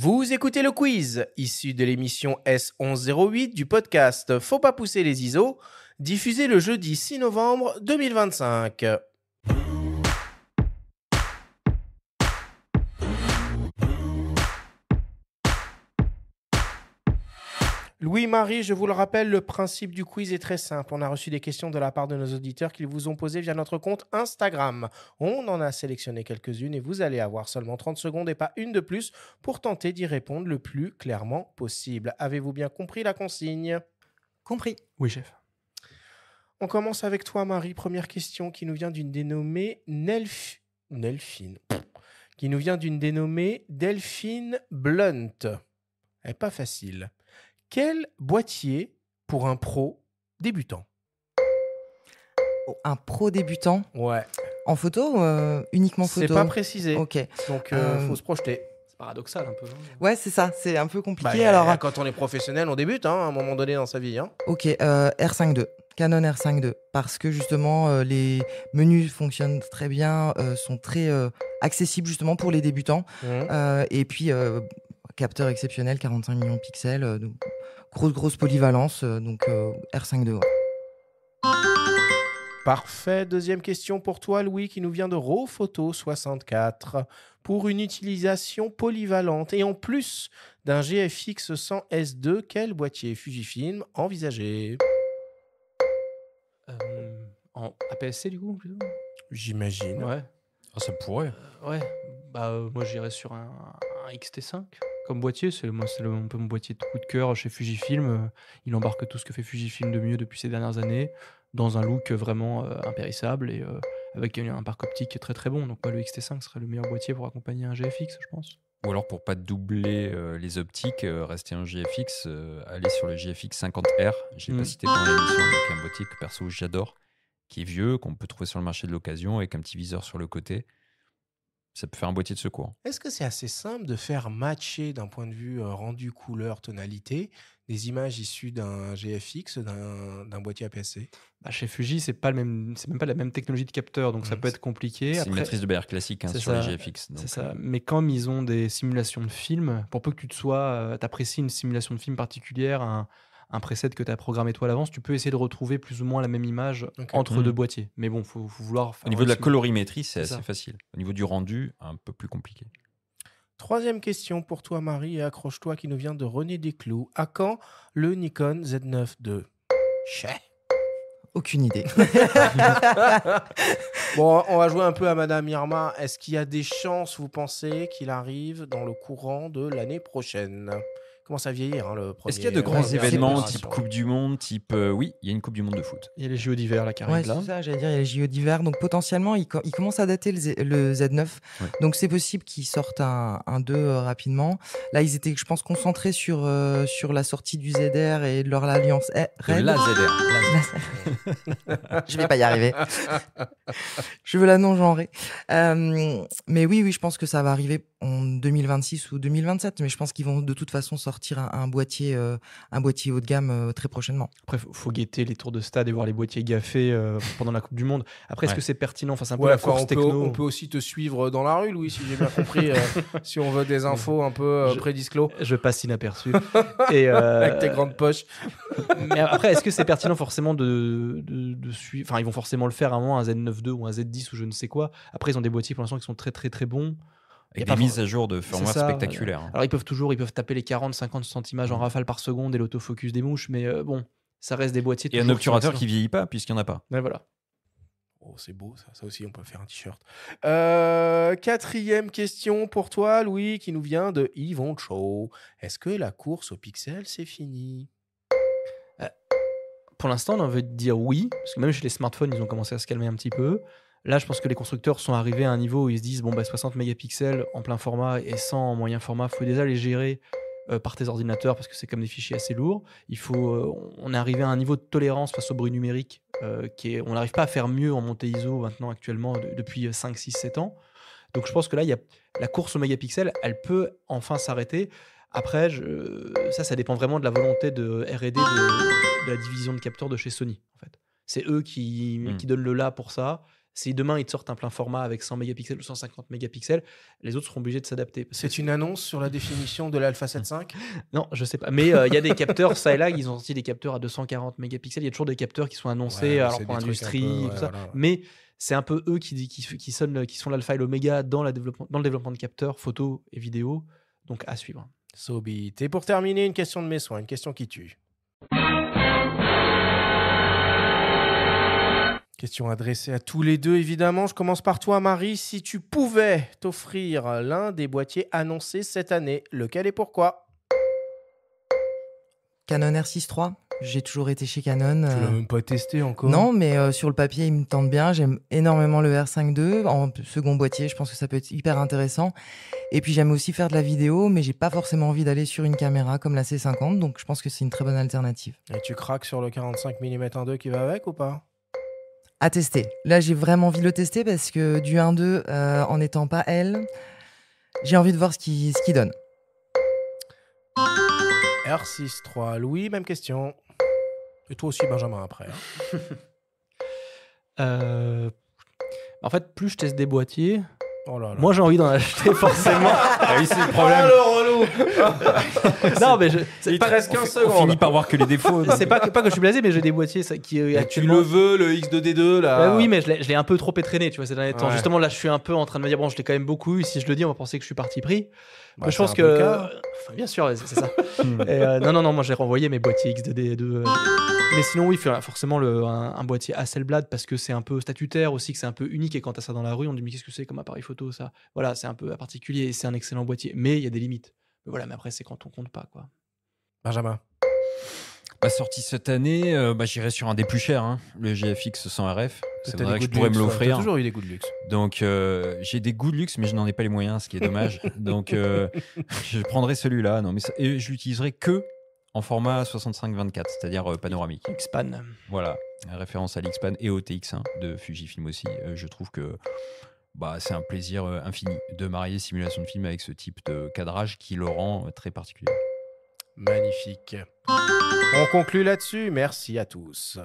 Vous écoutez le quiz, issu de l'émission S1108 du podcast Faut pas pousser les ISO, diffusé le jeudi 6 novembre 2025. Louis-Marie, je vous le rappelle, le principe du quiz est très simple. On a reçu des questions de la part de nos auditeurs qu'ils vous ont posées via notre compte Instagram. On en a sélectionné quelques-unes et vous allez avoir seulement 30 secondes et pas une de plus pour tenter d'y répondre le plus clairement possible. Avez-vous bien compris la consigne ? Compris. Oui, chef. On commence avec toi, Marie. Première question qui nous vient d'une dénommée Nelfine. Qui nous vient d'une dénommée Delphine Blunt. Elle n'est pas facile. Quel boîtier pour un pro débutant ? Un pro débutant Ouais. en photo ou uniquement photo ? C'est pas précisé. Ok. Donc, faut se projeter. C'est paradoxal un peu. Hein. Ouais, c'est ça. C'est un peu compliqué. Alors, quand on est professionnel, on débute à un moment donné dans sa vie. ok, R5 II. Canon R5 II. Parce que justement, les menus fonctionnent très bien, sont très accessibles justement pour les débutants. Et puis, capteur exceptionnel, 45 millions de pixels. Donc, grosse polyvalence. Donc, R5 II. Ouais. Parfait. Deuxième question pour toi, Louis, qui nous vient de Rawphoto64. Pour une utilisation polyvalente et en plus d'un GFX 100S2, quel boîtier Fujifilm envisager ? En APS-C du coup plutôt ? J'imagine. Ouais. Ah, ça pourrait. Ouais. Moi j'irais sur un XT5 comme boîtier. C'est un peu mon boîtier de coup de cœur chez Fujifilm. Il embarque tout ce que fait Fujifilm de mieux depuis ces dernières années dans un look vraiment impérissable et avec un parc optique très très bon. Donc le XT5 serait le meilleur boîtier pour accompagner un GFX, je pense. Ou alors pour pas doubler les optiques, rester un GFX, aller sur le GFX 50R. Je l'ai pas cité pendant l'émission, avec un boîtier que perso j'adore, qui est vieux, qu'on peut trouver sur le marché de l'occasion avec un petit viseur sur le côté. Ça peut faire un boîtier de secours. Est-ce que c'est assez simple de faire matcher d'un point de vue rendu, couleur, tonalité, des images issues d'un GFX, d'un boîtier APS-C ? Chez Fuji, c'est même pas la même technologie de capteur, donc ça peut être compliqué. C'est Après, une matrice de BR classique sur les GFX. Donc, c'est ça. Mais comme ils ont des simulations de film, pour peu que t'apprécies une simulation de film particulière, un preset que tu as programmé toi à l'avance, tu peux essayer de retrouver plus ou moins la même image entre deux boîtiers. Mais bon, faut vouloir faire. Au niveau de la colorimétrie, c'est assez facile. Au niveau du rendu, un peu plus compliqué. Troisième question pour toi, Marie, et accroche-toi, qui nous vient de René Desclous. À quand le Nikon Z9 II ? Aucune idée. Bon, on va jouer un peu à Madame Irma. Est-ce qu'il y a des chances, vous pensez, qu'il arrive dans le courant de l'année prochaine ? Commence à vieillir, le premier. Est-ce qu'il y a de grands événements type Coupe du Monde, type... oui, il y a une Coupe du Monde de foot. Il y a les JO d'hiver là qui arrivent là. C'est ça, j'allais dire, il y a les JO d'hiver. Donc potentiellement, il commence à dater le Z9. Ouais. Donc c'est possible qu'ils sortent un 2 rapidement. Là, ils étaient, je pense, concentrés sur la sortie du ZR et de leur alliance RED. La ZR. Je vais pas y arriver. Je veux la non-genrée. Mais oui, je pense que ça va arriver en 2026 ou 2027. Mais je pense qu'ils vont de toute façon sortir un boîtier haut de gamme très prochainement. Après, faut guetter les tours de stade et voir les boîtiers gaffés pendant la Coupe du Monde. Après, est-ce que c'est pertinent ? Enfin, c'est un peu la course techno. On peut aussi te suivre dans la rue, Louis, si j'ai bien compris, si on veut des infos un peu prédisclos. Je passe inaperçu. Avec tes grandes poches. Mais après, est-ce que c'est pertinent forcément de suivre ? Enfin, ils vont forcément le faire à un moment, un Z9 II ou un Z10 ou je ne sais quoi. Après, ils ont des boîtiers pour l'instant qui sont très très très bons. Avec des mises à jour de firmware spectaculaires. Alors ils peuvent taper les 40-50 centimages en rafale par seconde et l'autofocus des mouches, mais bon, ça reste des boîtiers. Et un obturateur qui vieillit pas puisqu'il n'y en a pas. Ouais, voilà. Oh, c'est beau ça aussi on peut faire un t-shirt. Quatrième question pour toi, Louis, qui nous vient de Yvon Cho. Est-ce que la course au pixel c'est fini ? Pour l'instant, on a envie de dire oui, parce que même chez les smartphones, ils ont commencé à se calmer un petit peu. Là, je pense que les constructeurs sont arrivés à un niveau où ils se disent 60 mégapixels en plein format et 100 en moyen format, il faut déjà les gérer par tes ordinateurs parce que c'est comme des fichiers assez lourds. On est arrivé à un niveau de tolérance face au bruit numérique on n'arrive pas à faire mieux en montée ISO maintenant actuellement depuis 5, 6, 7 ans. Donc je pense que là, la course au mégapixel, elle peut enfin s'arrêter. Après, ça dépend vraiment de la volonté de R&D de la division de capteurs de chez Sony. En fait. C'est eux qui donnent le là pour ça. Si demain ils te sortent un plein format avec 100 mégapixels ou 150 mégapixels, les autres seront obligés de s'adapter. C'est une annonce sur la définition de l'Alpha 7.5 ? Non, je sais pas. Mais il y a des capteurs, ça et là, ils ont sorti des capteurs à 240 mégapixels. Il y a toujours des capteurs qui sont annoncés alors pour l'industrie, tout ça. Voilà. Mais c'est un peu eux qui sont l'alpha et l'oméga dans le développement de capteurs photo et vidéo. Donc à suivre. So be it. Et pour terminer, une question de mes soins, une question qui tue. Question adressée à tous les deux, évidemment. Je commence par toi, Marie. Si tu pouvais t'offrir l'un des boîtiers annoncés cette année, lequel et pourquoi ? Canon R6 III. J'ai toujours été chez Canon. Tu l'as même pas testé encore ? Non, mais sur le papier, il me tente bien. J'aime énormément le R5 II. En second boîtier, je pense que ça peut être hyper intéressant. Et puis, j'aime aussi faire de la vidéo, mais j'ai pas forcément envie d'aller sur une caméra comme la C50. Donc, je pense que c'est une très bonne alternative. Et tu craques sur le 45 mm 1.2 qui va avec ou pas ? À tester. Là, j'ai vraiment envie de le tester parce que du 1.2, en n'étant pas elle, j'ai envie de voir ce qu'il donne. R6 III. Louis, même question. Et toi aussi, Benjamin, après. En fait, plus je teste des boîtiers, Oh là là. moi j'ai envie d'en acheter forcément. Ah oui, c'est le problème. le relou. Non, mais Il te reste 15 On secondes. finit par voir que les défauts. c'est pas que je suis blasé, mais j'ai des boîtiers qui Et tu actuellement. le veux, le X2D2, là. Oui, mais je l'ai un peu trop étraîné, tu vois, ces derniers temps. Ouais. Justement, là, je suis un peu en train de me dire, bon, je l'ai quand même beaucoup eu. Si je le dis, on va penser que je suis parti pris. Bah, je pense c'est un peu le que. cas. Enfin, bien sûr, c'est ça. Et, non, moi j'ai renvoyé mes boîtiers X2D2. Mais sinon, oui, forcément, un boîtier Hasselblad, parce que c'est un peu statutaire aussi, que c'est un peu unique. Et quand t'as ça dans la rue, on dit, mais qu'est-ce que c'est comme appareil photo, ça ? Voilà, c'est un peu particulier et c'est un excellent boîtier. Mais il y a des limites. Mais voilà, mais après, c'est quand on compte pas, quoi. Benjamin. Sorti cette année, j'irai sur un des plus chers, hein, le GFX 100 RF. C'est T'as vrai des que je goûts de pourrais me luxe, l'offrir. T'as toujours eu des goûts de luxe. Donc, j'ai des goûts de luxe, mais je n'en ai pas les moyens, ce qui est dommage. Donc, je prendrai celui-là. Non, mais et je l'utiliserai que en format 65-24, c'est-à-dire panoramique. Xpan. Voilà, référence à l'Xpan et au TX1 de Fujifilm aussi. Je trouve que c'est un plaisir infini de marier simulation de film avec ce type de cadrage qui le rend très particulier. Magnifique. On conclut là-dessus. Merci à tous.